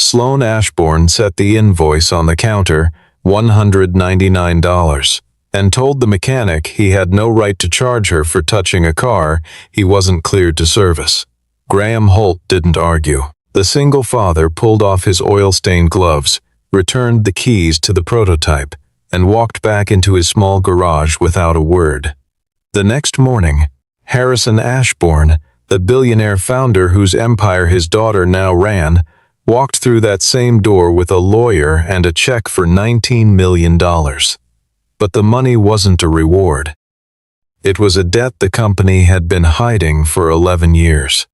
Sloan Ashbourne set the invoice on the counter, $199, and told the mechanic he had no right to charge her for touching a car he wasn't cleared to service. Graham Holt didn't argue. The single father pulled off his oil-stained gloves, returned the keys to the prototype, and walked back into his small garage without a word. The next morning, Harrison Ashbourne, the billionaire founder whose empire his daughter now ran, walked through that same door with a lawyer and a check for $19 million. But the money wasn't a reward. It was a debt the company had been hiding for 11 years.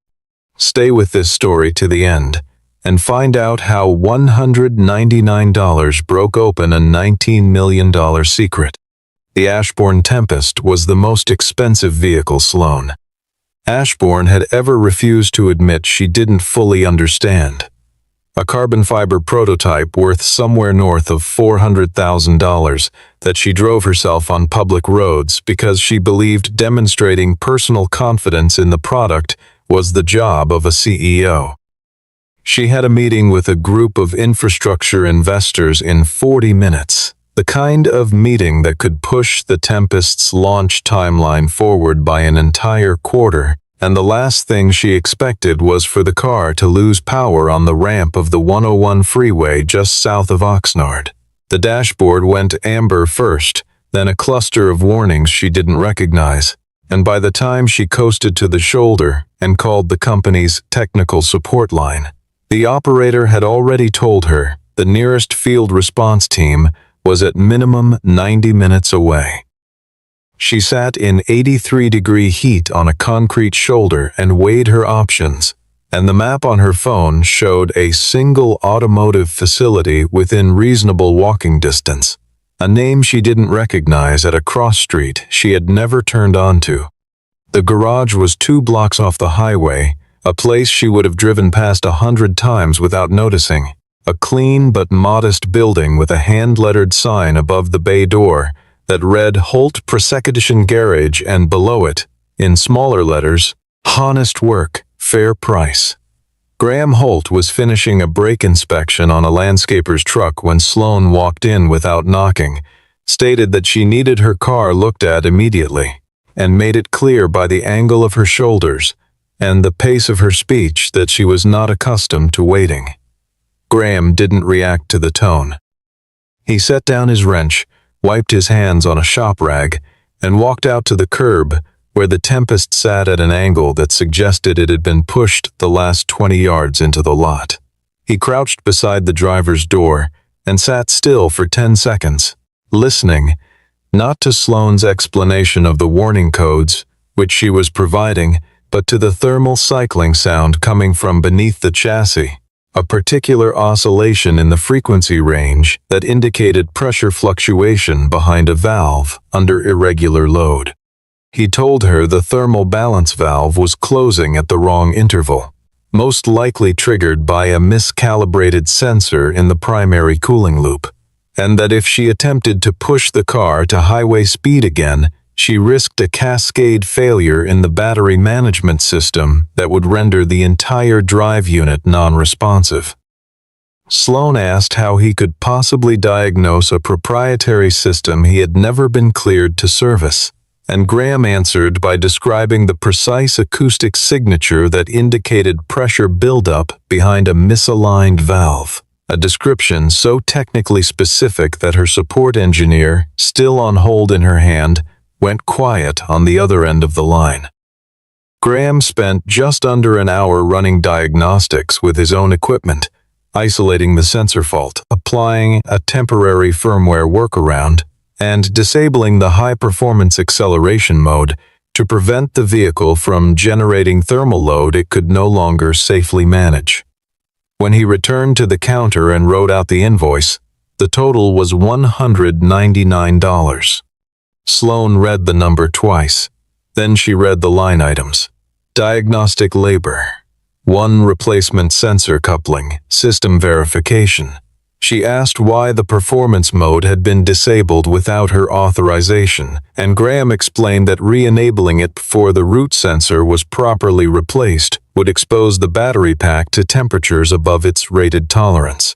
Stay with this story to the end and find out how $199 broke open a $19 million secret. The Ashbourne Tempest was the most expensive vehicle Sloan Ashbourne had ever refused to admit she didn't fully understand. A carbon fiber prototype worth somewhere north of $400,000 that she drove herself on public roads because she believed demonstrating personal confidence in the product was the job of a CEO. She had a meeting with a group of infrastructure investors in 40 minutes, the kind of meeting that could push the Tempest's launch timeline forward by an entire quarter, and the last thing she expected was for the car to lose power on the ramp of the 101 freeway just south of Oxnard. The dashboard went amber first, then a cluster of warnings she didn't recognize, and by the time she coasted to the shoulder and called the company's technical support line, the operator had already told her the nearest field response team was at minimum 90 minutes away. She sat in 83-degree heat on a concrete shoulder and weighed her options, and the map on her phone showed a single automotive facility within reasonable walking distance, a name she didn't recognize at a cross street she had never turned onto. The garage was 2 blocks off the highway, a place she would have driven past 100 times without noticing. A clean but modest building with a hand-lettered sign above the bay door that read Holt Prosecution Garage, and below it, in smaller letters, Honest Work, Fair Price. Graham Holt was finishing a brake inspection on a landscaper's truck when Sloan walked in without knocking, stated that she needed her car looked at immediately, and made it clear by the angle of her shoulders and the pace of her speech that she was not accustomed to waiting. Graham didn't react to the tone. He set down his wrench, wiped his hands on a shop rag, and walked out to the curb where the Tempest sat at an angle that suggested it had been pushed the last 20 yards into the lot. He crouched beside the driver's door and sat still for 10 seconds, listening, not to Sloan's explanation of the warning codes, which she was providing, but to the thermal cycling sound coming from beneath the chassis, a particular oscillation in the frequency range that indicated pressure fluctuation behind a valve under irregular load. He told her the thermal balance valve was closing at the wrong interval, most likely triggered by a miscalibrated sensor in the primary cooling loop, and that if she attempted to push the car to highway speed again, she risked a cascade failure in the battery management system that would render the entire drive unit non-responsive. Sloan asked how he could possibly diagnose a proprietary system he had never been cleared to service, and Graham answered by describing the precise acoustic signature that indicated pressure buildup behind a misaligned valve, a description so technically specific that her support engineer, still on hold in her hand, went quiet on the other end of the line. Graham spent just under an hour running diagnostics with his own equipment, isolating the sensor fault, applying a temporary firmware workaround, and disabling the high-performance acceleration mode to prevent the vehicle from generating thermal load it could no longer safely manage. When he returned to the counter and wrote out the invoice, the total was $199. Sloan read the number twice. Then she read the line items. Diagnostic labor. 1 replacement sensor coupling, system verification. She asked why the performance mode had been disabled without her authorization, and Graham explained that re-enabling it before the root sensor was properly replaced would expose the battery pack to temperatures above its rated tolerance.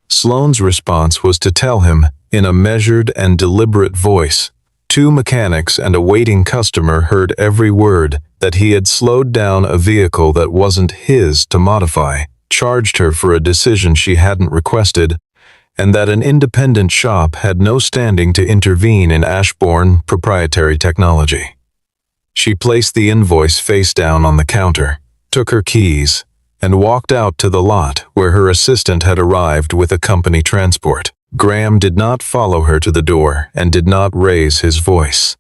Sloane's response was to tell him, in a measured and deliberate voice, two mechanics and a waiting customer heard every word, that he had slowed down a vehicle that wasn't his to modify, charged her for a decision she hadn't requested, and that an independent shop had no standing to intervene in Ashbourne proprietary technology. She placed the invoice face down on the counter, took her keys, and walked out to the lot where her assistant had arrived with a company transport. Graham did not follow her to the door and did not raise his voice.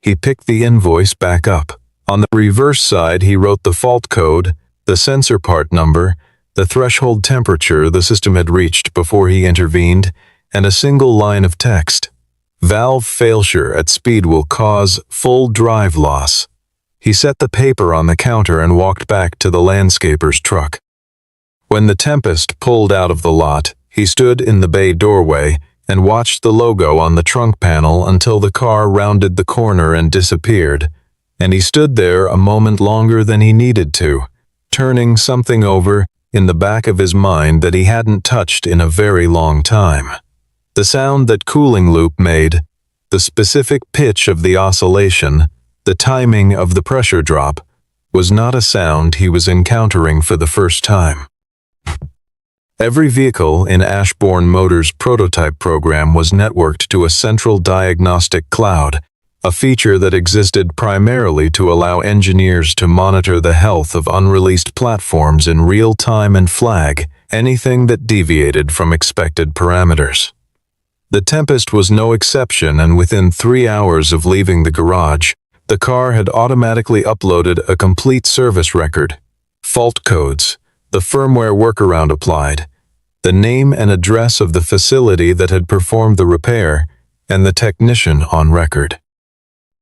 He picked the invoice back up. On the reverse side he wrote the fault code, the sensor part number, the threshold temperature the system had reached before he intervened, and a single line of text. Valve failure at speed will cause full drive loss. He set the paper on the counter and walked back to the landscaper's truck. When the Tempest pulled out of the lot, he stood in the bay doorway and watched the logo on the trunk panel until the car rounded the corner and disappeared, and he stood there a moment longer than he needed to, turning something over in the back of his mind that he hadn't touched in a very long time. The sound that cooling loop made, the specific pitch of the oscillation, the timing of the pressure drop, was not a sound he was encountering for the first time. Every vehicle in Ashbourne Motors' prototype program was networked to a central diagnostic cloud, a feature that existed primarily to allow engineers to monitor the health of unreleased platforms in real time and flag anything that deviated from expected parameters. The Tempest was no exception, and within 3 hours of leaving the garage, the car had automatically uploaded a complete service record, fault codes, the firmware workaround applied, the name and address of the facility that had performed the repair, and the technician on record.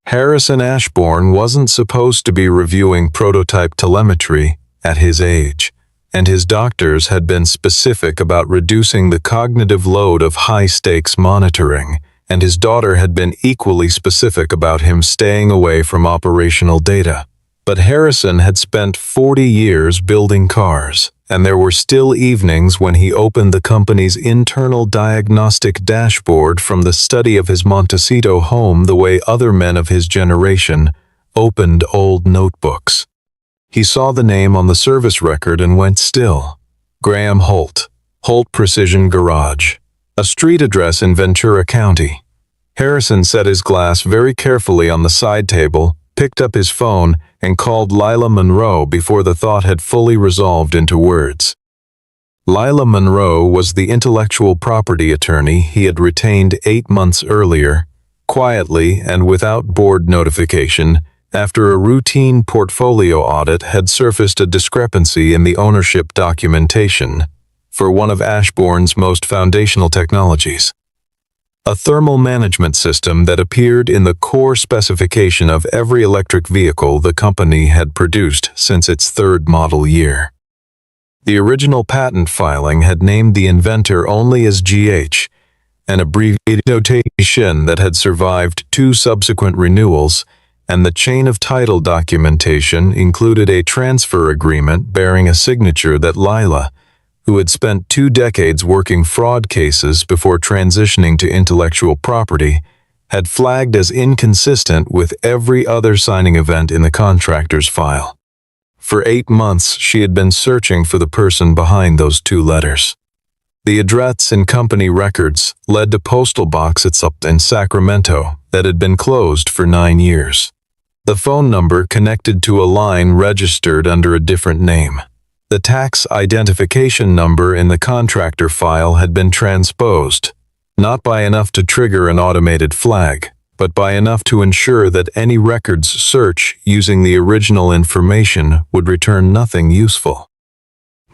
Harrison Ashbourne wasn't supposed to be reviewing prototype telemetry at his age, and his doctors had been specific about reducing the cognitive load of high-stakes monitoring, and his daughter had been equally specific about him staying away from operational data. But Harrison had spent 40 years building cars, and there were still evenings when he opened the company's internal diagnostic dashboard from the study of his Montecito home the way other men of his generation opened old notebooks. He saw the name on the service record and went still. Graham Holt, Holt Precision Garage, a street address in Ventura County. Harrison set his glass very carefully on the side table, picked up his phone, and called Lila Monroe before the thought had fully resolved into words. Lila Monroe was the intellectual property attorney he had retained 8 months earlier, quietly and without board notification, after a routine portfolio audit had surfaced a discrepancy in the ownership documentation for one of Ashbourne's most foundational technologies. A thermal management system that appeared in the core specification of every electric vehicle the company had produced since its third model year. The original patent filing had named the inventor only as GH, an abbreviated notation that had survived 2 subsequent renewals, and the chain of title documentation included a transfer agreement bearing a signature that Lila, who had spent 2 decades working fraud cases before transitioning to intellectual property, had flagged as inconsistent with every other signing event in the contractor's file. For 8 months, she had been searching for the person behind those 2 letters. The address in company records led to postal boxes in Sacramento that had been closed for 9 years. The phone number connected to a line registered under a different name. The tax identification number in the contractor file had been transposed, not by enough to trigger an automated flag, but by enough to ensure that any records search using the original information would return nothing useful.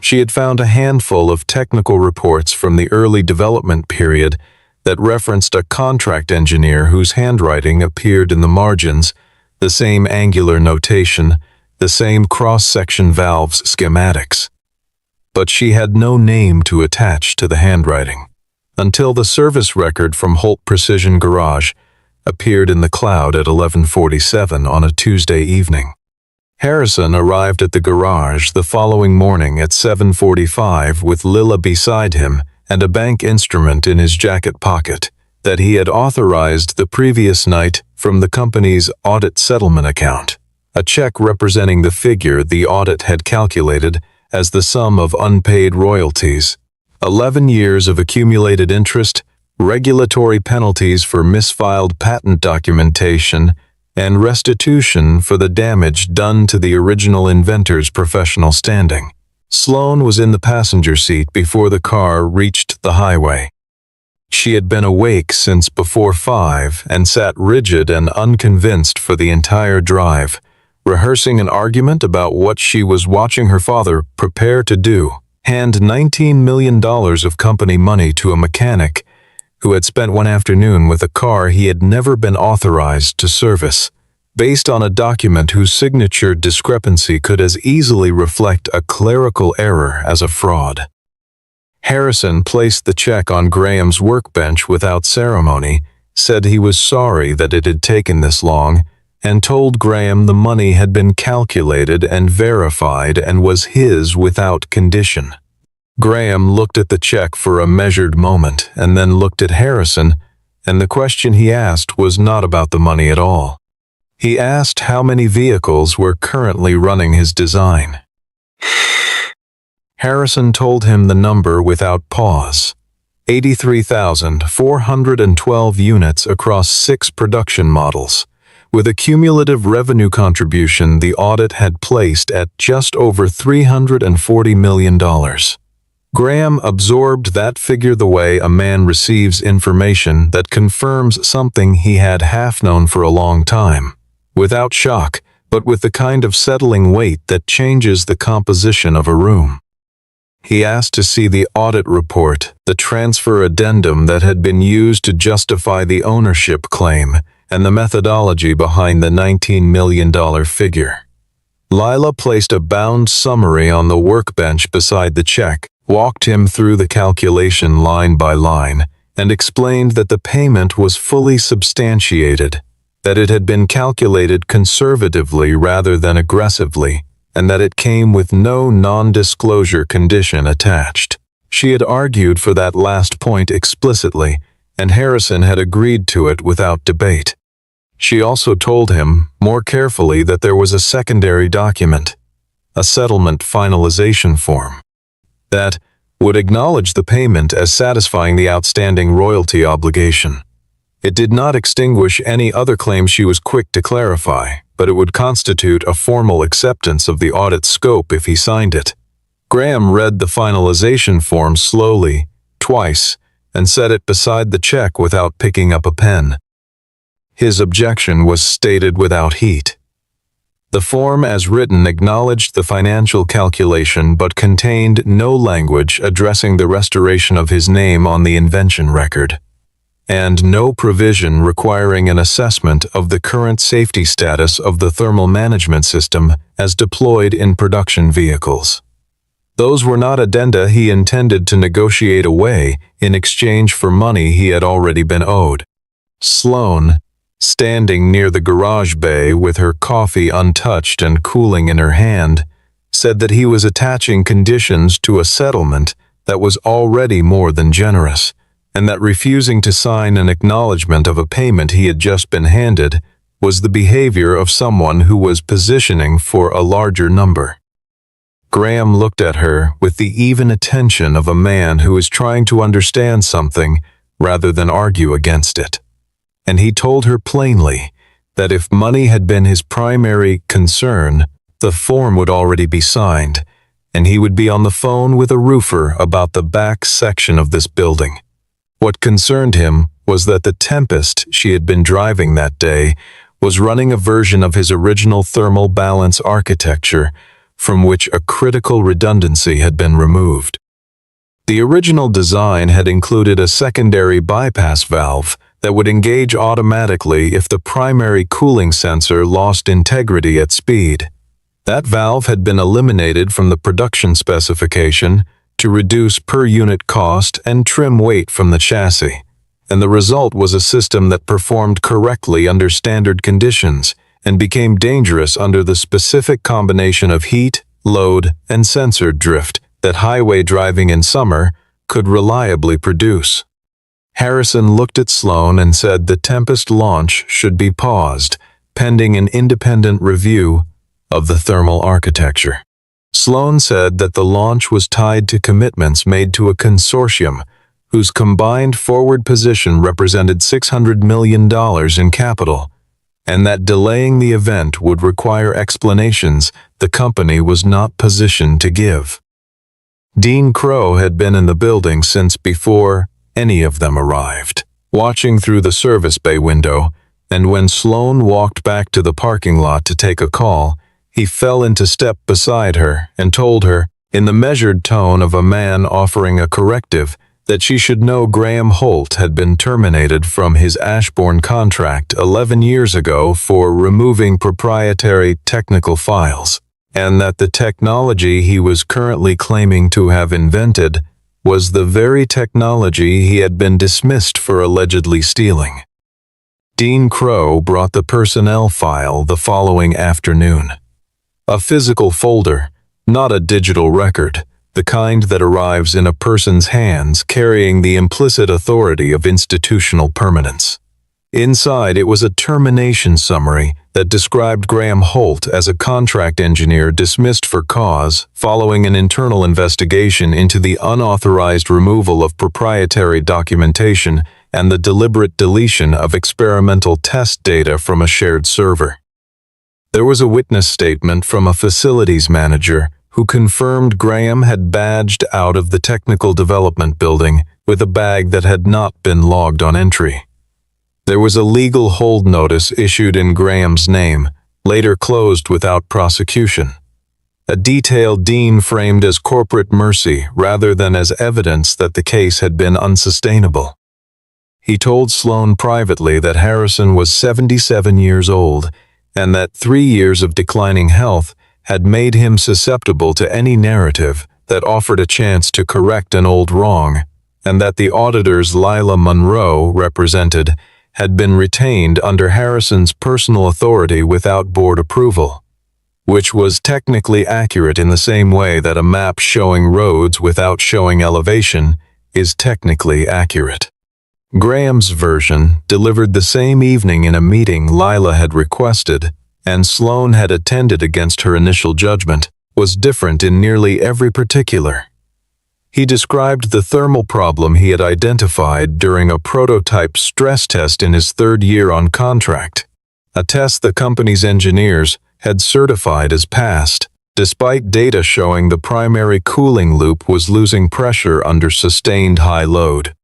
She had found a handful of technical reports from the early development period that referenced a contract engineer whose handwriting appeared in the margins, the same angular notation, the same cross-section valves schematics. But she had no name to attach to the handwriting, until the service record from Holt Precision Garage appeared in the cloud at 11:47 on a Tuesday evening. Harrison arrived at the garage the following morning at 7:45 with Lila beside him and a bank instrument in his jacket pocket that he had authorized the previous night from the company's audit settlement account, a check representing the figure the audit had calculated as the sum of unpaid royalties, 11 years of accumulated interest, regulatory penalties for misfiled patent documentation, and restitution for the damage done to the original inventor's professional standing. Sloane was in the passenger seat before the car reached the highway. She had been awake since before 5 and sat rigid and unconvinced for the entire drive, rehearsing an argument about what she was watching her father prepare to do: hand $19 million of company money to a mechanic who had spent one afternoon with a car he had never been authorized to service, based on a document whose signature discrepancy could as easily reflect a clerical error as a fraud. Harrison placed the check on Graham's workbench without ceremony, said he was sorry that it had taken this long, and told Graham the money had been calculated and verified and was his without condition. Graham looked at the check for a measured moment and then looked at Harrison, and the question he asked was not about the money at all. He asked how many vehicles were currently running his design. Harrison told him the number without pause: 83,412 units across 6 production models, with a cumulative revenue contribution the audit had placed at just over $340 million. Graham absorbed that figure the way a man receives information that confirms something he had half known for a long time, without shock, but with the kind of settling weight that changes the composition of a room. He asked to see the audit report, the transfer addendum that had been used to justify the ownership claim, and the methodology behind the $19 million figure. Lila placed a bound summary on the workbench beside the check, walked him through the calculation line by line, and explained that the payment was fully substantiated, that it had been calculated conservatively rather than aggressively, and that it came with no non-disclosure condition attached. She had argued for that last point explicitly, and Harrison had agreed to it without debate. She also told him, more carefully, that there was a secondary document, a settlement finalization form, that would acknowledge the payment as satisfying the outstanding royalty obligation. It did not extinguish any other claims she was quick to clarify, but it would constitute a formal acceptance of the audit scope if he signed it. Graham read the finalization form slowly, twice, and set it beside the check without picking up a pen. His objection was stated without heat. The form as written acknowledged the financial calculation but contained no language addressing the restoration of his name on the invention record, and no provision requiring an assessment of the current safety status of the thermal management system as deployed in production vehicles. Those were not addenda he intended to negotiate away in exchange for money he had already been owed. Sloane, standing near the garage bay with her coffee untouched and cooling in her hand, said that he was attaching conditions to a settlement that was already more than generous, and that refusing to sign an acknowledgement of a payment he had just been handed was the behavior of someone who was positioning for a larger number. Graham looked at her with the even attention of a man who is trying to understand something rather than argue against it. And he told her plainly that if money had been his primary concern, the form would already be signed, and he would be on the phone with a roofer about the back section of this building. What concerned him was that the Tempest she had been driving that day was running a version of his original thermal balance architecture from which a critical redundancy had been removed. The original design had included a secondary bypass valve that would engage automatically if the primary cooling sensor lost integrity at speed. That valve had been eliminated from the production specification to reduce per-unit cost and trim weight from the chassis, and the result was a system that performed correctly under standard conditions and became dangerous under the specific combination of heat, load, and sensor drift that highway driving in summer could reliably produce. Harrison looked at Sloan and said the Tempest launch should be paused, pending an independent review of the thermal architecture. Sloan said that the launch was tied to commitments made to a consortium whose combined forward position represented $600 million in capital, and that delaying the event would require explanations the company was not positioned to give. Dean Crow had been in the building since before any of them arrived, watching through the service bay window, and when Sloan walked back to the parking lot to take a call, he fell into step beside her and told her, in the measured tone of a man offering a corrective, that she should know Graham Holt had been terminated from his Ashbourne contract 11 years ago for removing proprietary technical files, and that the technology he was currently claiming to have invented was the very technology he had been dismissed for allegedly stealing. Dean Crow brought the personnel file the following afternoon. A physical folder, not a digital record, the kind that arrives in a person's hands carrying the implicit authority of institutional permanence. Inside, it was a termination summary that described Graham Holt as a contract engineer dismissed for cause following an internal investigation into the unauthorized removal of proprietary documentation and the deliberate deletion of experimental test data from a shared server. There was a witness statement from a facilities manager who confirmed Graham had badged out of the technical development building with a bag that had not been logged on entry. There was a legal hold notice issued in Graham's name, later closed without prosecution. A detail Dean framed as corporate mercy rather than as evidence that the case had been unsustainable. He told Sloan privately that Harrison was 77 years old and that 3 years of declining health had made him susceptible to any narrative that offered a chance to correct an old wrong, and that the auditors Lila Monroe represented had been retained under Harrison's personal authority without board approval, which was technically accurate in the same way that a map showing roads without showing elevation is technically accurate. Graham's version, delivered the same evening in a meeting Lila had requested and Sloan had attended against her initial judgment, was different in nearly every particular. He described the thermal problem he had identified during a prototype stress test in his 3rd year on contract, a test the company's engineers had certified as passed, despite data showing the primary cooling loop was losing pressure under sustained high load.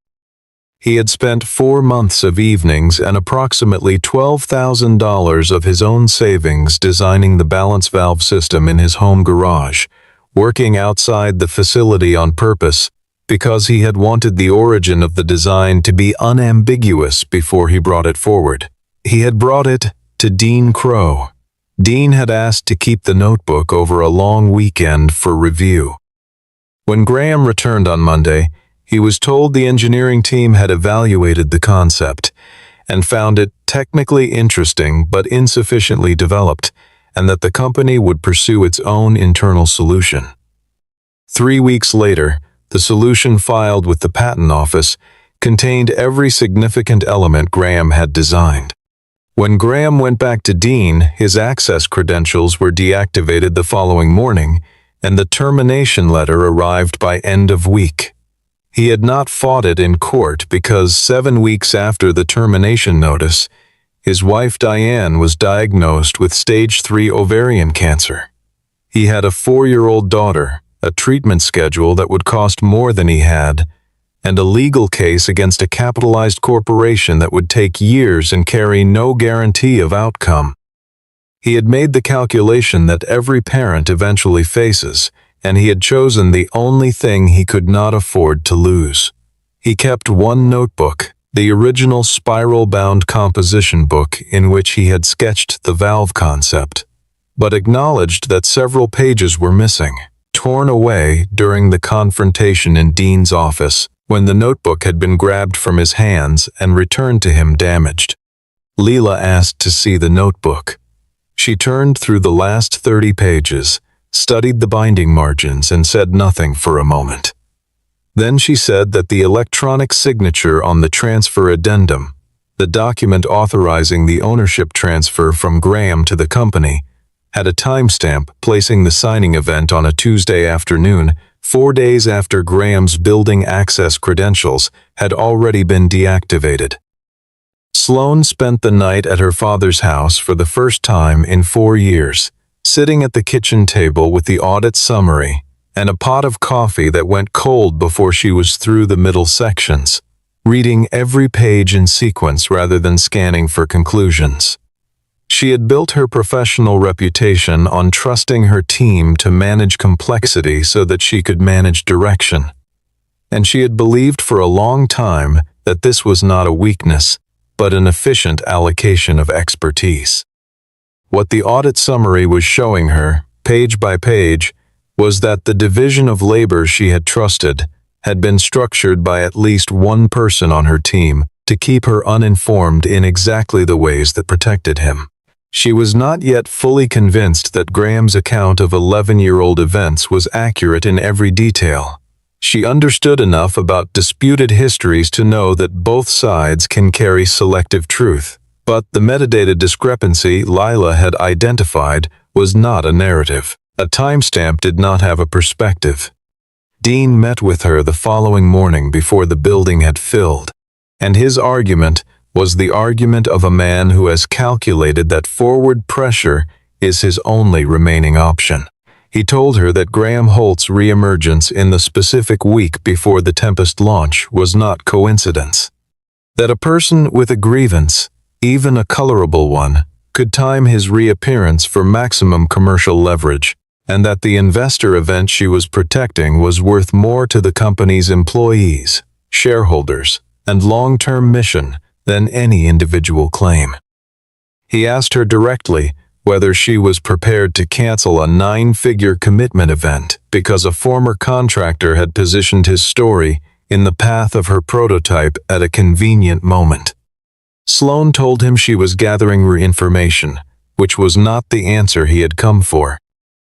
He had spent 4 months of evenings and approximately $12,000 of his own savings designing the balance valve system in his home garage, working outside the facility on purpose because he had wanted the origin of the design to be unambiguous before he brought it forward. He had brought it to Dean Crow. Dean had asked to keep the notebook over a long weekend for review. When Graham returned on Monday, he was told the engineering team had evaluated the concept and found it technically interesting but insufficiently developed, and that the company would pursue its own internal solution. 3 weeks later, the solution filed with the patent office contained every significant element Graham had designed. When Graham went back to Dean, his access credentials were deactivated the following morning, and the termination letter arrived by end of week. He had not fought it in court because 7 weeks after the termination notice, his wife Diane was diagnosed with stage 3 ovarian cancer. He had a 4-year-old daughter, a treatment schedule that would cost more than he had, and a legal case against a capitalized corporation that would take years and carry no guarantee of outcome. He had made the calculation that every parent eventually faces, and he had chosen the only thing he could not afford to lose. He kept one notebook, the original spiral-bound composition book in which he had sketched the valve concept, but acknowledged that several pages were missing, torn away during the confrontation in Dean's office when the notebook had been grabbed from his hands and returned to him damaged. Leela asked to see the notebook. She turned through the last 30 pages, studied the binding margins, and said nothing for a moment. Then she said that the electronic signature on the transfer addendum, the document authorizing the ownership transfer from Graham to the company, had a timestamp placing the signing event on a Tuesday afternoon, 4 days after Graham's building access credentials had already been deactivated. Sloane spent the night at her father's house for the first time in 4 years, sitting at the kitchen table with the audit summary and a pot of coffee that went cold before she was through the middle sections, reading every page in sequence rather than scanning for conclusions. She had built her professional reputation on trusting her team to manage complexity so that she could manage direction. And she had believed for a long time that this was not a weakness, but an efficient allocation of expertise. What the audit summary was showing her, page by page, was that the division of labor she had trusted had been structured by at least one person on her team to keep her uninformed in exactly the ways that protected him. She was not yet fully convinced that Graham's account of 11-year-old events was accurate in every detail. She understood enough about disputed histories to know that both sides can carry selective truth, but the metadata discrepancy Lila had identified was not a narrative. A timestamp did not have a perspective. Dean met with her the following morning before the building had filled, and his argument was the argument of a man who has calculated that forward pressure is his only remaining option. He told her that Graham Holt's reemergence in the specific week before the Tempest launch was not coincidence. That a person with a grievance, even a colorable one, could time his reappearance for maximum commercial leverage, and that the investor event she was protecting was worth more to the company's employees, shareholders, and long-term mission than any individual claim. He asked her directly whether she was prepared to cancel a 9-figure commitment event because a former contractor had positioned his story in the path of her prototype at a convenient moment. Sloane told him she was gathering information, which was not the answer he had come for.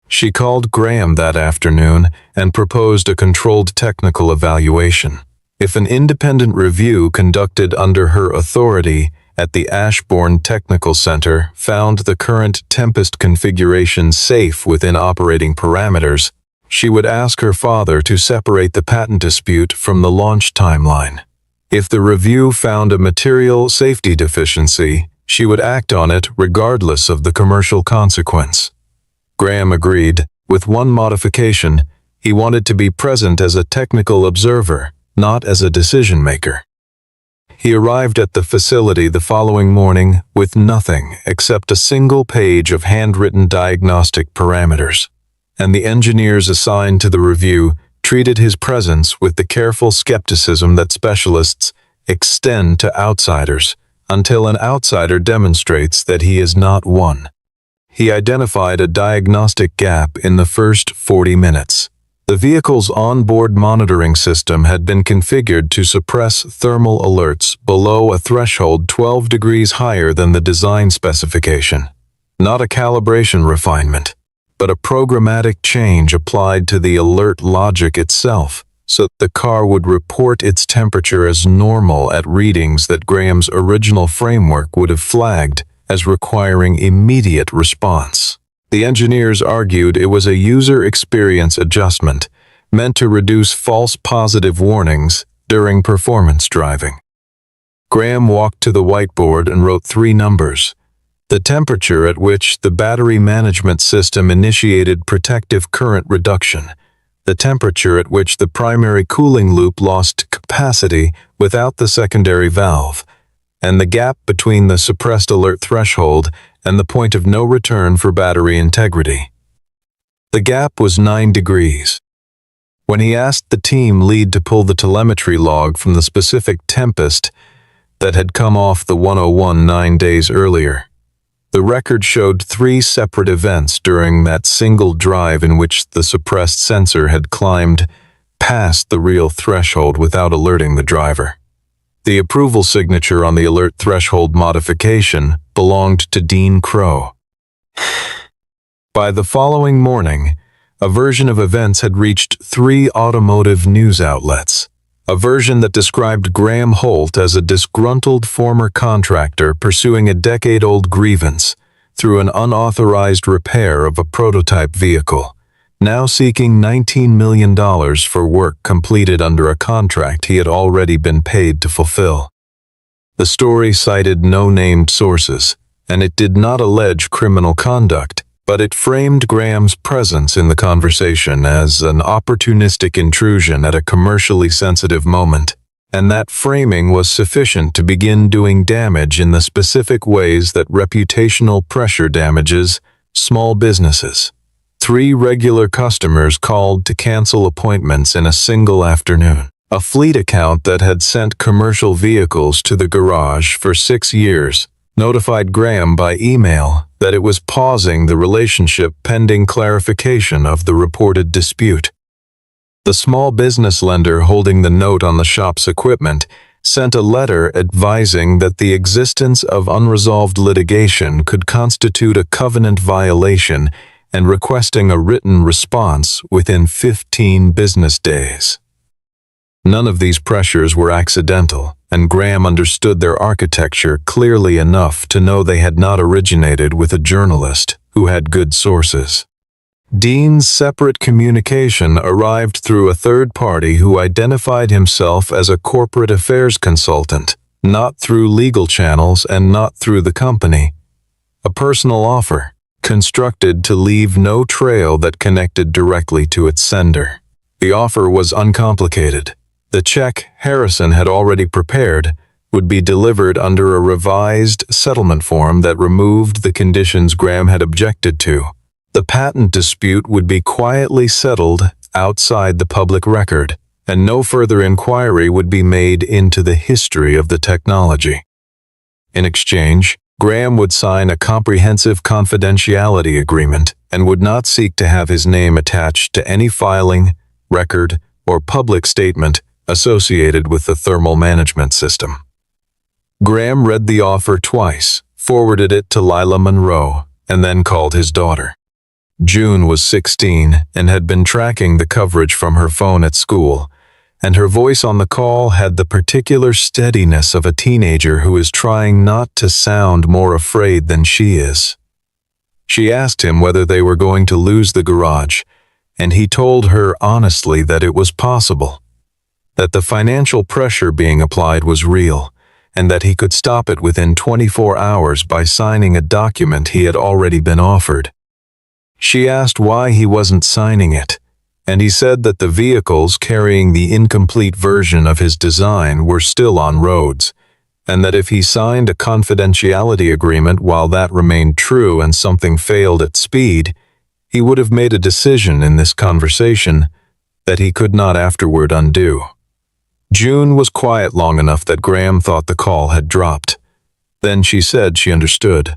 She called Graham that afternoon and proposed a controlled technical evaluation. If an independent review conducted under her authority at the Ashbourne Technical Center found the current Tempest configuration safe within operating parameters, she would ask her father to separate the patent dispute from the launch timeline. If the review found a material safety deficiency, she would act on it regardless of the commercial consequence. Graham agreed, with one modification: he wanted to be present as a technical observer, not as a decision-maker. He arrived at the facility the following morning with nothing except a single page of handwritten diagnostic parameters, and the engineers assigned to the review treated his presence with the careful skepticism that specialists extend to outsiders until an outsider demonstrates that he is not one. He identified a diagnostic gap in the first 40 minutes. The vehicle's onboard monitoring system had been configured to suppress thermal alerts below a threshold 12 degrees higher than the design specification. Not a calibration refinement, but a programmatic change applied to the alert logic itself, so that the car would report its temperature as normal at readings that Graham's original framework would have flagged as requiring immediate response. The engineers argued it was a user experience adjustment meant to reduce false positive warnings during performance driving. Graham walked to the whiteboard and wrote 3 numbers: the temperature at which the battery management system initiated protective current reduction, the temperature at which the primary cooling loop lost capacity without the secondary valve, and the gap between the suppressed alert threshold and the point of no return for battery integrity. The gap was 9 degrees. When he asked the team lead to pull the telemetry log from the specific Tempest that had come off the 101 9 days earlier, the record showed 3 separate events during that single drive in which the suppressed sensor had climbed past the real threshold without alerting the driver. The approval signature on the alert threshold modification belonged to Dean Crow. By the following morning, a version of events had reached 3 automotive news outlets. A version that described Graham Holt as a disgruntled former contractor pursuing a decade-old grievance through an unauthorized repair of a prototype vehicle, now seeking $19 million for work completed under a contract he had already been paid to fulfill. The story cited no named sources, and it did not allege criminal conduct, but it framed Graham's presence in the conversation as an opportunistic intrusion at a commercially sensitive moment, and that framing was sufficient to begin doing damage in the specific ways that reputational pressure damages small businesses. 3 regular customers called to cancel appointments in a single afternoon. A fleet account that had sent commercial vehicles to the garage for 6 years notified Graham by email that it was pausing the relationship pending clarification of the reported dispute. The small business lender holding the note on the shop's equipment sent a letter advising that the existence of unresolved litigation could constitute a covenant violation and requesting a written response within 15 business days. None of these pressures were accidental, and Graham understood their architecture clearly enough to know they had not originated with a journalist who had good sources. Dean's separate communication arrived through a third party who identified himself as a corporate affairs consultant, not through legal channels and not through the company. A personal offer, constructed to leave no trail that connected directly to its sender. The offer was uncomplicated. The check Harrison had already prepared would be delivered under a revised settlement form that removed the conditions Graham had objected to. The patent dispute would be quietly settled outside the public record, and no further inquiry would be made into the history of the technology. In exchange, Graham would sign a comprehensive confidentiality agreement and would not seek to have his name attached to any filing, record, or public statement associated with the thermal management system. Graham read the offer twice, forwarded it to Lila Monroe, and then called his daughter. June was 16 and had been tracking the coverage from her phone at school, and her voice on the call had the particular steadiness of a teenager who is trying not to sound more afraid than she is. She asked him whether they were going to lose the garage, and he told her honestly that it was possible, that the financial pressure being applied was real, and that he could stop it within 24 hours by signing a document he had already been offered. She asked why he wasn't signing it, and he said that the vehicles carrying the incomplete version of his design were still on roads, and that if he signed a confidentiality agreement while that remained true and something failed at speed, he would have made a decision in this conversation that he could not afterward undo. June was quiet long enough that Graham thought the call had dropped. Then she said she understood.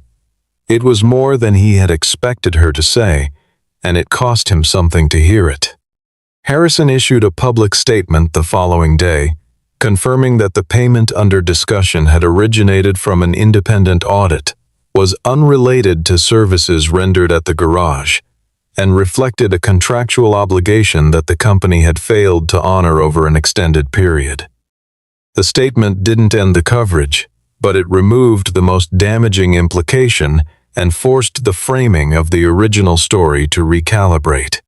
It was more than he had expected her to say, and it cost him something to hear it. Harrison issued a public statement the following day, confirming that the payment under discussion had originated from an independent audit, was unrelated to services rendered at the garage, and reflected a contractual obligation that the company had failed to honor over an extended period. The statement didn't end the coverage, but it removed the most damaging implication and forced the framing of the original story to recalibrate.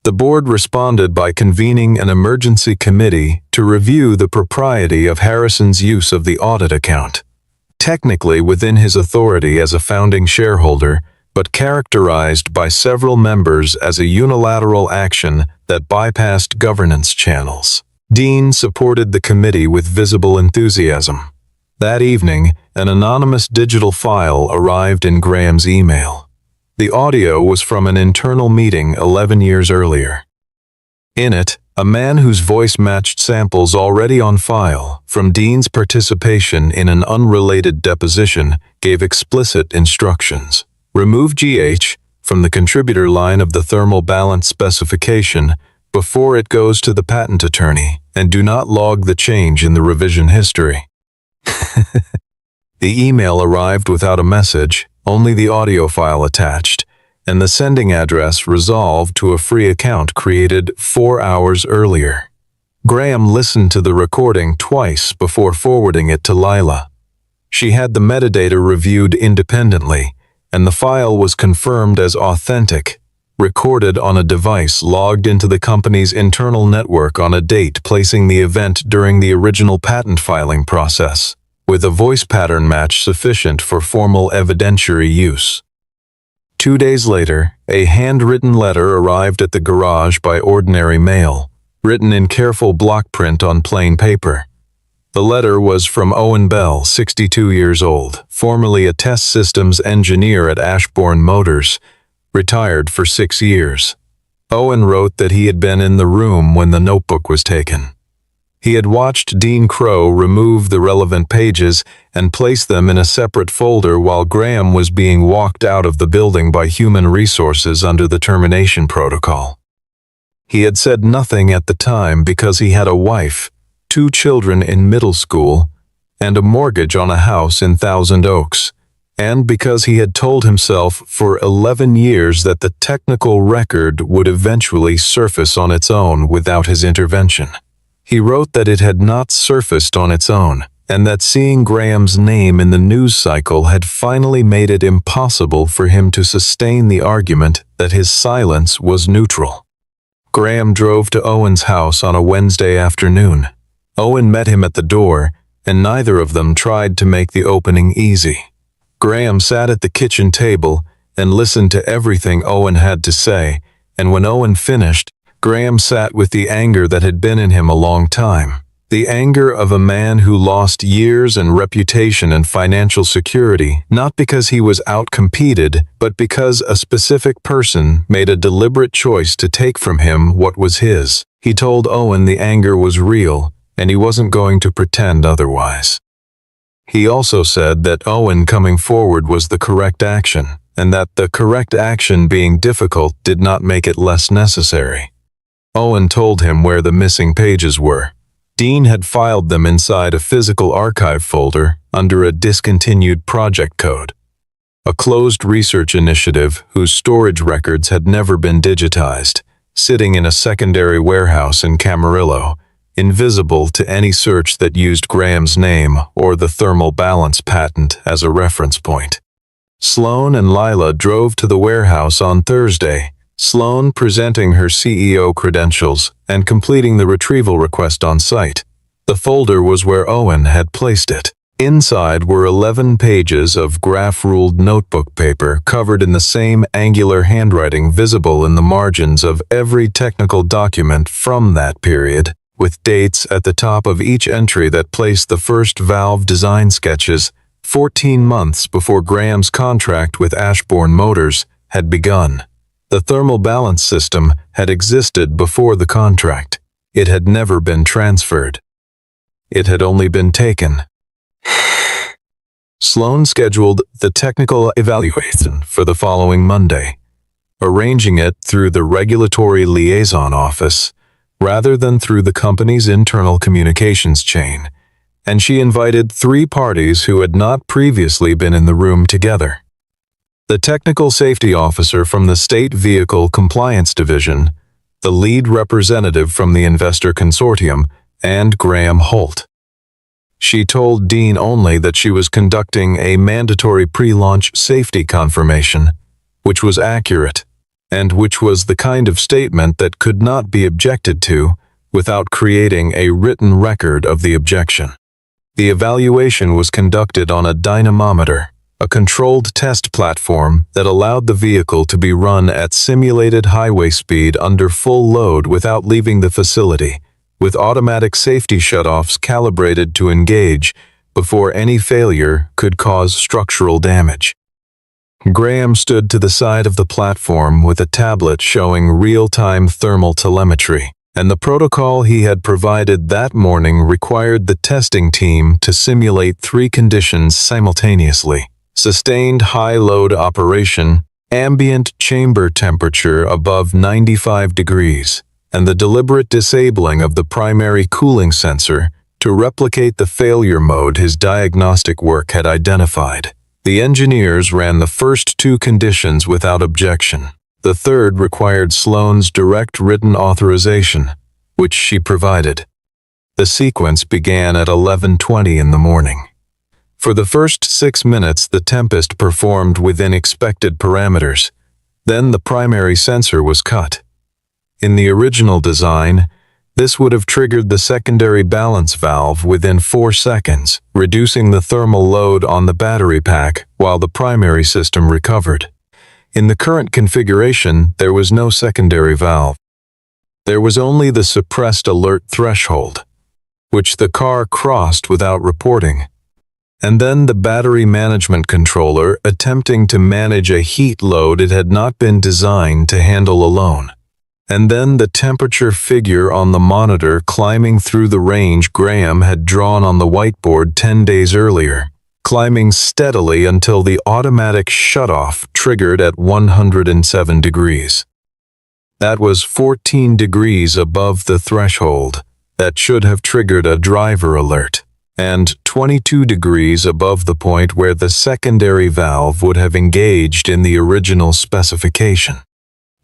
The board responded by convening an emergency committee to review the propriety of Harrison's use of the audit account, technically within his authority as a founding shareholder, but characterized by several members as a unilateral action that bypassed governance channels. Dean supported the committee with visible enthusiasm. That evening, an anonymous digital file arrived in Graham's email. The audio was from an internal meeting 11 years earlier. In it, a man whose voice matched samples already on file from Dean's participation in an unrelated deposition gave explicit instructions. Remove GH from the contributor line of the thermal balance specification before it goes to the patent attorney, and do not log the change in the revision history. The email arrived without a message, only the audio file attached, and the sending address resolved to a free account created 4 hours earlier. Graham listened to the recording twice before forwarding it to Lila. She had the metadata reviewed independently, and the file was confirmed as authentic, recorded on a device logged into the company's internal network on a date placing the event during the original patent filing process, with a voice pattern match sufficient for formal evidentiary use. 2 days later, a handwritten letter arrived at the garage by ordinary mail, written in careful block print on plain paper. The letter was from Owen Bell, 62 years old, formerly a test systems engineer at Ashbourne Motors, retired for 6 years. Owen wrote that he had been in the room when the notebook was taken. He had watched Dean Crow remove the relevant pages and place them in a separate folder while Graham was being walked out of the building by Human Resources under the termination protocol. He had said nothing at the time because he had a wife, 2 children in middle school, and a mortgage on a house in Thousand Oaks, and because he had told himself for 11 years that the technical record would eventually surface on its own without his intervention. He wrote that it had not surfaced on its own, and that seeing Graham's name in the news cycle had finally made it impossible for him to sustain the argument that his silence was neutral. Graham drove to Owen's house on a Wednesday afternoon. Owen met him at the door, and neither of them tried to make the opening easy. Graham sat at the kitchen table and listened to everything Owen had to say, and when Owen finished, Graham sat with the anger that had been in him a long time. The anger of a man who lost years and reputation and financial security, not because he was outcompeted, but because a specific person made a deliberate choice to take from him what was his. He told Owen the anger was real, and he wasn't going to pretend otherwise. He also said that Owen coming forward was the correct action, and that the correct action being difficult did not make it less necessary. Owen told him where the missing pages were. Dean had filed them inside a physical archive folder under a discontinued project code, a closed research initiative whose storage records had never been digitized, sitting in a secondary warehouse in Camarillo, invisible to any search that used Graham's name or the thermal balance patent as a reference point. Sloan and Lila drove to the warehouse on Thursday, Sloan presenting her CEO credentials and completing the retrieval request on site. The folder was where Owen had placed it. Inside were 11 pages of graph-ruled notebook paper covered in the same angular handwriting visible in the margins of every technical document from that period, with dates at the top of each entry that placed the first valve design sketches 14 months before Graham's contract with Ashbourne Motors had begun. The thermal balance system had existed before the contract. It had never been transferred. It had only been taken. Sloan scheduled the technical evaluation for the following Monday, arranging it through the Regulatory Liaison Office rather than through the company's internal communications chain, and she invited 3 parties who had not previously been in the room together. The technical safety officer from the State Vehicle Compliance Division, the lead representative from the investor consortium, and Graham Holt. She told Dean only that she was conducting a mandatory pre-launch safety confirmation, which was accurate, and which was the kind of statement that could not be objected to without creating a written record of the objection. The evaluation was conducted on a dynamometer, a controlled test platform that allowed the vehicle to be run at simulated highway speed under full load without leaving the facility, with automatic safety shutoffs calibrated to engage before any failure could cause structural damage. Graham stood to the side of the platform with a tablet showing real-time thermal telemetry, and the protocol he had provided that morning required the testing team to simulate 3 conditions simultaneously: sustained high-load operation, ambient chamber temperature above 95 degrees, and the deliberate disabling of the primary cooling sensor to replicate the failure mode his diagnostic work had identified. The engineers ran the first two conditions without objection. The third required Sloane's direct written authorization, which she provided. The sequence began at 11:20 in the morning. For the first 6 minutes, the Tempest performed within expected parameters. Then the primary sensor was cut. In the original design, this would have triggered the secondary balance valve within 4 seconds, reducing the thermal load on the battery pack while the primary system recovered. In the current configuration, there was no secondary valve. There was only the suppressed alert threshold, which the car crossed without reporting, and then the battery management controller attempting to manage a heat load it had not been designed to handle alone. And then the temperature figure on the monitor climbing through the range Graham had drawn on the whiteboard 10 days earlier, climbing steadily until the automatic shutoff triggered at 107 degrees. That was 14 degrees above the threshold that should have triggered a driver alert, and 22 degrees above the point where the secondary valve would have engaged in the original specification.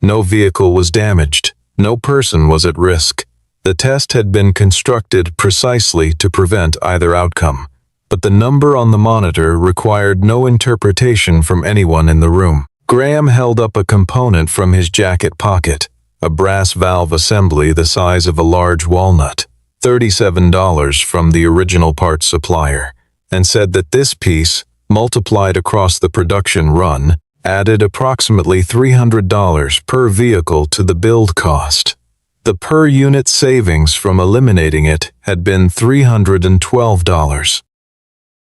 No vehicle was damaged. No person was at risk. The test had been constructed precisely to prevent either outcome, but the number on the monitor required no interpretation from anyone in the room. Graham held up a component from his jacket pocket, a brass valve assembly the size of a large walnut, $37 from the original parts supplier, and said that this piece, multiplied across the production run, added approximately $300 per vehicle to the build cost. The per-unit savings from eliminating it had been $312.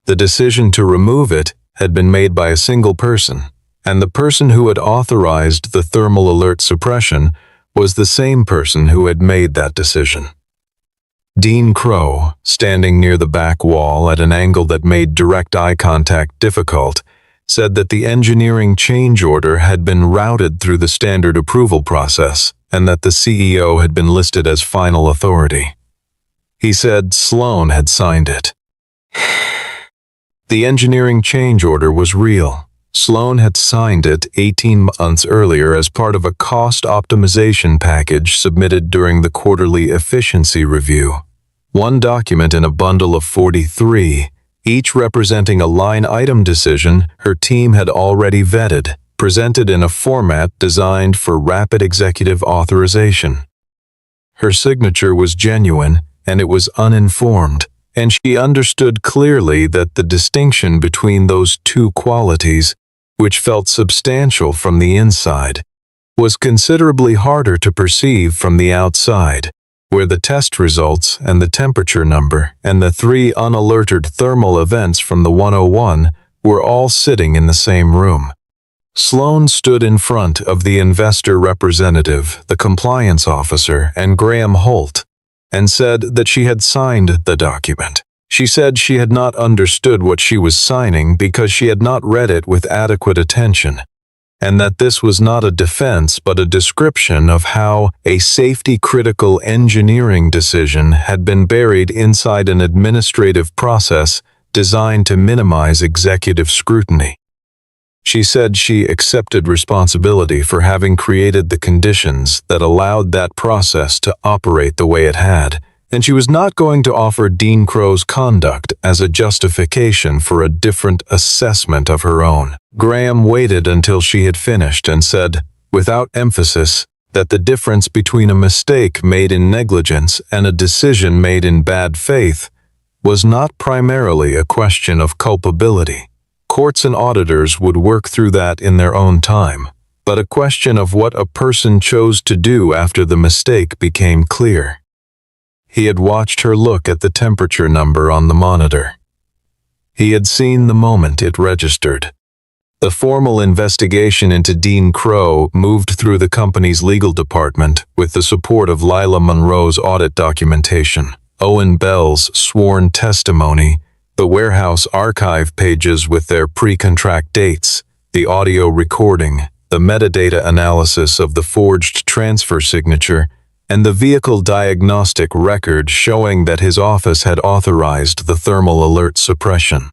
The decision to remove it had been made by a single person, and the person who had authorized the thermal alert suppression was the same person who had made that decision. Dean Crow, standing near the back wall at an angle that made direct eye contact difficult, said that the engineering change order had been routed through the standard approval process and that the CEO had been listed as final authority. He said Sloane had signed it. The engineering change order was real. Sloane had signed it 18 months earlier as part of a cost optimization package submitted during the quarterly efficiency review. One document in a bundle of 43, each representing a line item decision her team had already vetted, presented in a format designed for rapid executive authorization. Her signature was genuine, and it was uninformed, and she understood clearly that the distinction between those two qualities, which felt substantial from the inside, was considerably harder to perceive from the outside, where the test results and the temperature number and the 3 unalerted thermal events from the 101 were all sitting in the same room. Sloane stood in front of the investor representative, the compliance officer, and Graham Holt, and said that she had signed the document. She said she had not understood what she was signing because she had not read it with adequate attention, and that this was not a defense but a description of how a safety-critical engineering decision had been buried inside an administrative process designed to minimize executive scrutiny. She said she accepted responsibility for having created the conditions that allowed that process to operate the way it had, and she was not going to offer Dean Crow's conduct as a justification for a different assessment of her own. Graham waited until she had finished and said, without emphasis, that the difference between a mistake made in negligence and a decision made in bad faith was not primarily a question of culpability. Courts and auditors would work through that in their own time, but a question of what a person chose to do after the mistake became clear. He had watched her look at the temperature number on the monitor. He had seen the moment it registered. The formal investigation into Dean Crow moved through the company's legal department with the support of Lila Monroe's audit documentation, Owen Bell's sworn testimony, the warehouse archive pages with their pre-contract dates, the audio recording, the metadata analysis of the forged transfer signature, and the vehicle diagnostic record showing that his office had authorized the thermal alert suppression.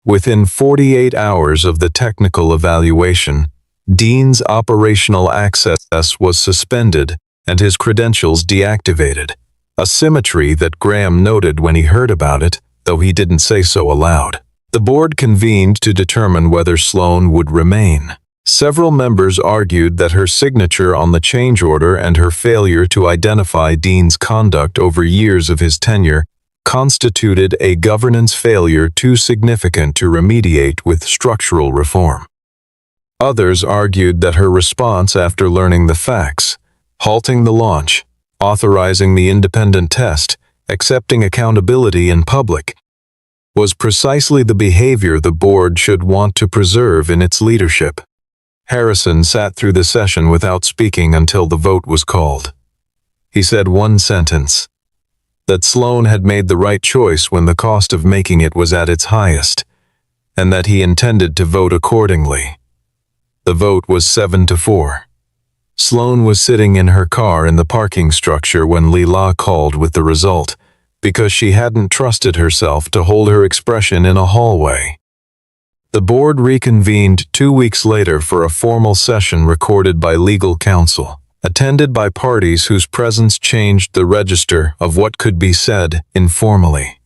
Within 48 hours of the technical evaluation, Dean's operational access was suspended and his credentials deactivated, a symmetry that Graham noted when he heard about it, though he didn't say so aloud. The board convened to determine whether Sloan would remain. Several members argued that her signature on the change order and her failure to identify Dean's conduct over years of his tenure constituted a governance failure too significant to remediate with structural reform. Others argued that her response after learning the facts, halting the launch, authorizing the independent test, accepting accountability in public, was precisely the behavior the board should want to preserve in its leadership. Harrison sat through the session without speaking until the vote was called. He said one sentence: that Sloan had made the right choice when the cost of making it was at its highest, and that he intended to vote accordingly. The vote was 7-4. Sloan was sitting in her car in the parking structure when Leela called with the result, because she hadn't trusted herself to hold her expression in a hallway. The board reconvened 2 weeks later for a formal session recorded by legal counsel, attended by parties whose presence changed the register of what could be said informally.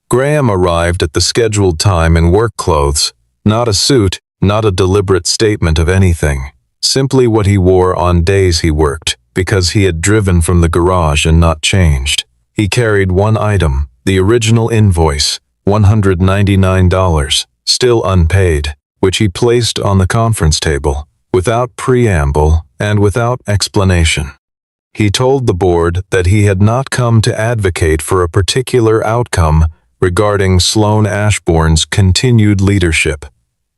Graham arrived at the scheduled time in work clothes, not a suit, not a deliberate statement of anything, simply what he wore on days he worked, because he had driven from the garage and not changed. He carried one item, the original invoice, $199, still unpaid, which he placed on the conference table, without preamble and without explanation. He told the board that he had not come to advocate for a particular outcome regarding Sloan Ashbourne's continued leadership,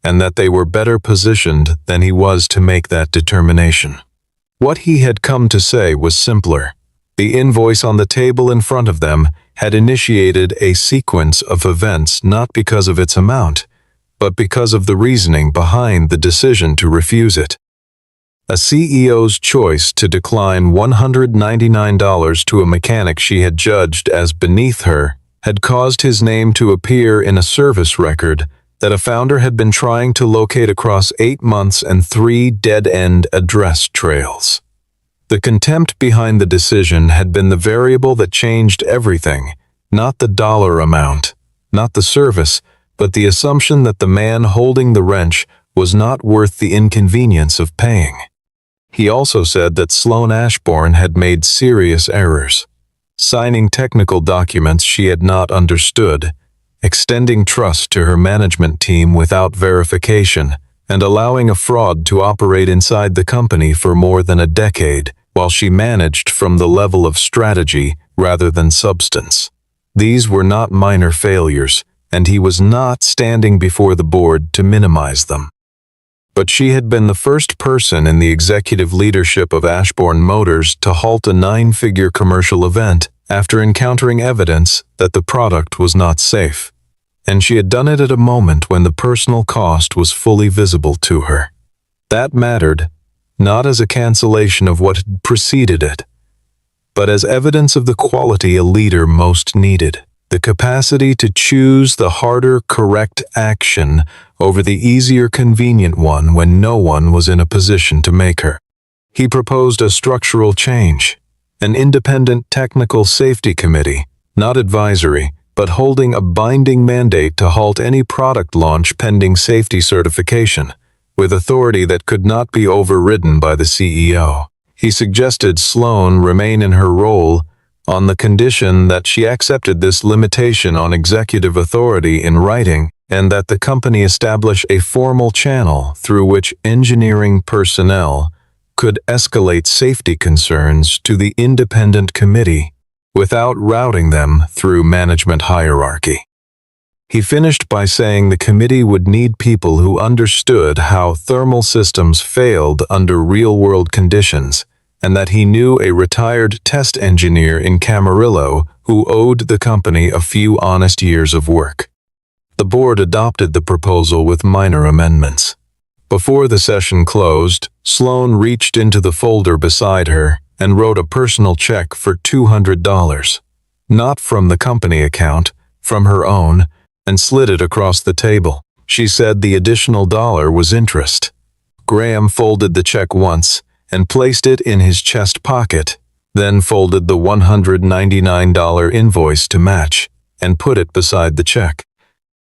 and that they were better positioned than he was to make that determination. What he had come to say was simpler. The invoice on the table in front of them had initiated a sequence of events not because of its amount, but because of the reasoning behind the decision to refuse it. A CEO's choice to decline $199 to a mechanic she had judged as beneath her had caused his name to appear in a service record that a founder had been trying to locate across 8 months and 3 dead-end address trails. The contempt behind the decision had been the variable that changed everything, not the dollar amount, not the service, but the assumption that the man holding the wrench was not worth the inconvenience of paying. He also said that Sloan Ashbourne had made serious errors, signing technical documents she had not understood, extending trust to her management team without verification, and allowing a fraud to operate inside the company for more than a decade, while she managed from the level of strategy rather than substance. These were not minor failures, and he was not standing before the board to minimize them. But she had been the first person in the executive leadership of Ashbourne Motors to halt a 9-figure commercial event after encountering evidence that the product was not safe. And she had done it at a moment when the personal cost was fully visible to her. That mattered, not as a cancellation of what had preceded it, but as evidence of the quality a leader most needed. The capacity to choose the harder, correct action over the easier, convenient one when no one was in a position to make her. He proposed a structural change, an independent technical safety committee, not advisory, but holding a binding mandate to halt any product launch pending safety certification, with authority that could not be overridden by the CEO. He suggested Sloan remain in her role on the condition that she accepted this limitation on executive authority in writing, and that the company establish a formal channel through which engineering personnel could escalate safety concerns to the independent committee without routing them through management hierarchy. He finished by saying the committee would need people who understood how thermal systems failed under real-world conditions, and that he knew a retired test engineer in Camarillo who owed the company a few honest years of work. The board adopted the proposal with minor amendments. Before the session closed, Sloan reached into the folder beside her and wrote a personal check for $200, not from the company account, from her own, and slid it across the table. She said the additional dollar was interest. Graham folded the check once and placed it in his chest pocket, then folded the $199 invoice to match and put it beside the check.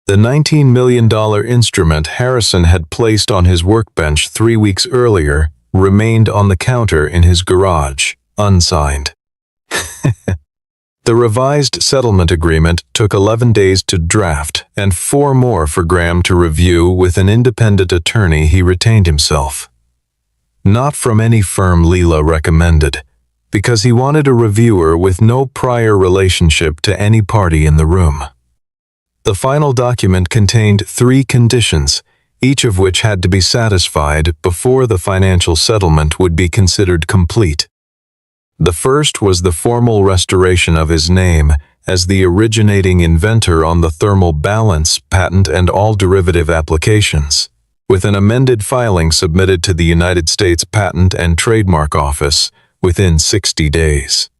The $19 million instrument Harrison had placed on his workbench 3 weeks earlier remained on the counter in his garage, unsigned. The revised settlement agreement took 11 days to draft and 4 more for Graham to review with an independent attorney he retained himself. Not from any firm Leela recommended, because he wanted a reviewer with no prior relationship to any party in the room. The final document contained 3 conditions, each of which had to be satisfied before the financial settlement would be considered complete. The first was the formal restoration of his name as the originating inventor on the thermal balance patent and all derivative applications, with an amended filing submitted to the United States Patent and Trademark Office within 60 days.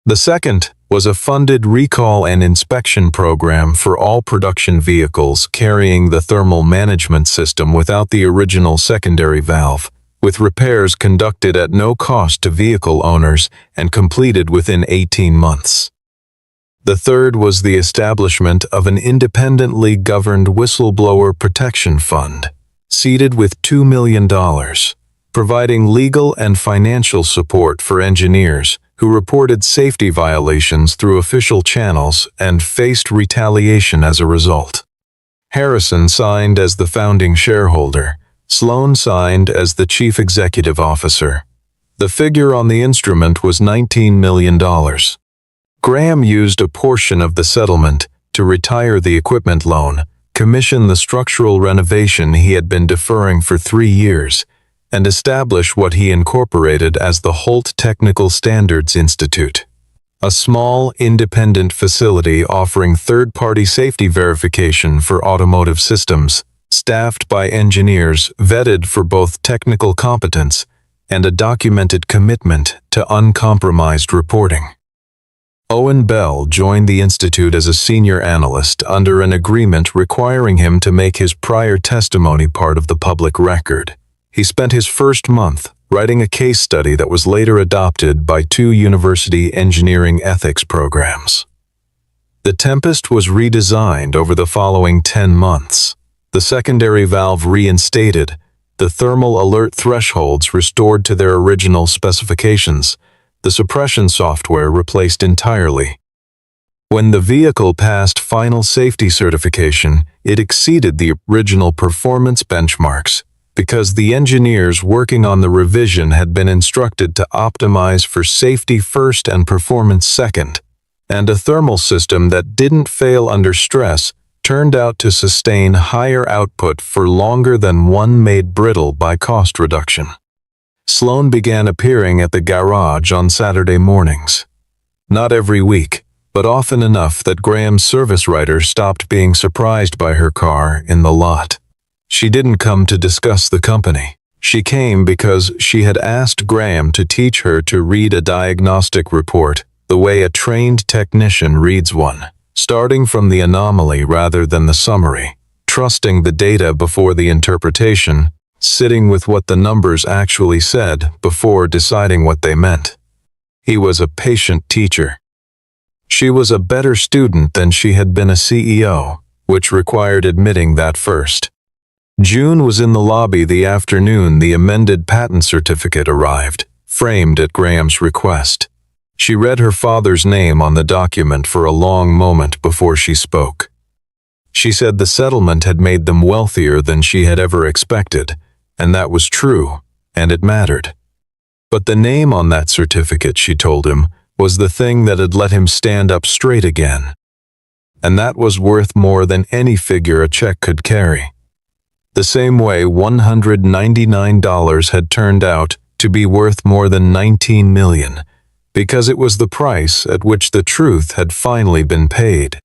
The second was a funded recall and inspection program for all production vehicles carrying the thermal management system without the original secondary valve, with repairs conducted at no cost to vehicle owners and completed within 18 months. The third was the establishment of an independently governed whistleblower protection fund, seeded with $2 million, providing legal and financial support for engineers who reported safety violations through official channels and faced retaliation as a result. Harrison signed as the founding shareholder. Sloan signed as the chief executive officer. The figure on the instrument was $19 million. Graham used a portion of the settlement to retire the equipment loan, commission the structural renovation he had been deferring for 3 years, and establish what he incorporated as the Holt Technical Standards Institute, a small, independent facility offering third-party safety verification for automotive systems, staffed by engineers vetted for both technical competence and a documented commitment to uncompromised reporting. Owen Bell joined the institute as a senior analyst under an agreement requiring him to make his prior testimony part of the public record. He spent his first month writing a case study that was later adopted by 2 university engineering ethics programs. The Tempest was redesigned over the following 10 months. The secondary valve reinstated, the thermal alert thresholds restored to their original specifications, the suppression software replaced entirely. When the vehicle passed final safety certification, it exceeded the original performance benchmarks because the engineers working on the revision had been instructed to optimize for safety first and performance second, and a thermal system that didn't fail under stress turned out to sustain higher output for longer than one made brittle by cost reduction. Sloan began appearing at the garage on Saturday mornings. Not every week, but often enough that Graham's service writer stopped being surprised by her car in the lot. She didn't come to discuss the company. She came because she had asked Graham to teach her to read a diagnostic report the way a trained technician reads one, starting from the anomaly rather than the summary, trusting the data before the interpretation, sitting with what the numbers actually said before deciding what they meant. He was a patient teacher. She was a better student than she had been a CEO, which required admitting that first. June was in the lobby the afternoon the amended patent certificate arrived, framed at Graham's request. She read her father's name on the document for a long moment before she spoke. She said the settlement had made them wealthier than she had ever expected, and that was true, and it mattered. But the name on that certificate, she told him, was the thing that had let him stand up straight again. And that was worth more than any figure a check could carry. The same way $199 had turned out to be worth more than $19 million, because it was the price at which the truth had finally been paid.